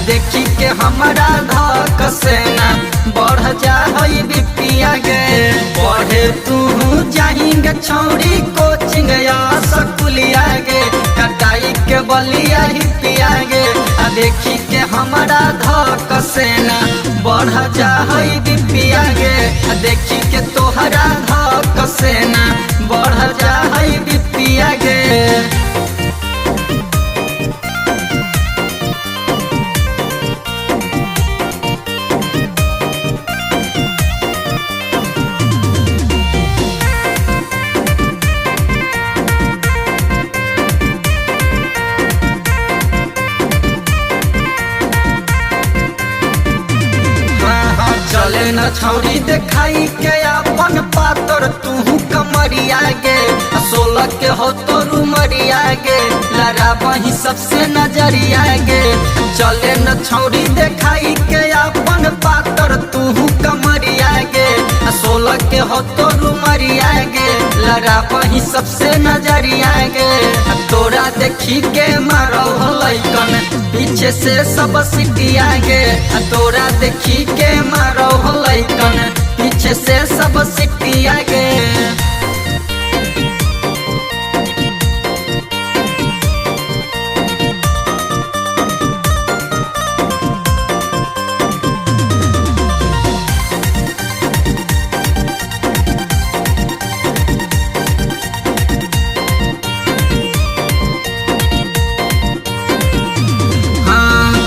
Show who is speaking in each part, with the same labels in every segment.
Speaker 1: देखी के हमारा धक सेना बढ़ जा बिपिया गे। पढ़े तू जाएंगे छौड़ी कोचिंग या स्कूलिया गे, कटाई के बलिया ही पिया गे। देखी के हमारा धक सेना बढ़ जा बिपिया गे, देखी के तोहरा धक सेना बढ़ जा बिपिया गे। चले न छौरी देखाई के अपन पातर तू कमरिया गे। 16 के हो तोरू मरिया गे, लड़ा वही सबसे नजरिया गे। चले न छौरी देखाई के अपन पातर तू कमरिया गे। 16 के हो तोरू मरिया गे, लड़ा वही सबसे नजरिया गे। तोरा देखी के मारो लइकन पीछे से सब सिटिया गे। तोरा देखी के मारो लइकन पीछे से सब सिटिया गे।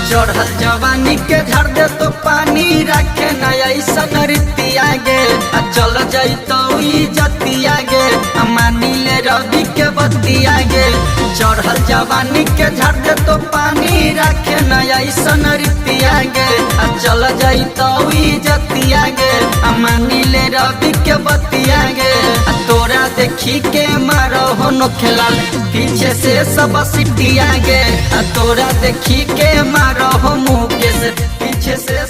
Speaker 1: चढ़ल जवानी के झड़ दे तो पानी रखे न ऐसन रीतिया गे। चल जैतो जतिया गे, मानी ले रवि के बतिया गे। चढ़ल जवानी के झड़ दे तो पानी रखे न ऐसन रीतिया गे। चल जैतो जतिया गे, मानी ले रवि के बतिया गे। तोरा देखी के मारो हो नोखेला पीछे से सब सिटिया गे। तोरा देखी के मारो हो मुँह के से पीछे से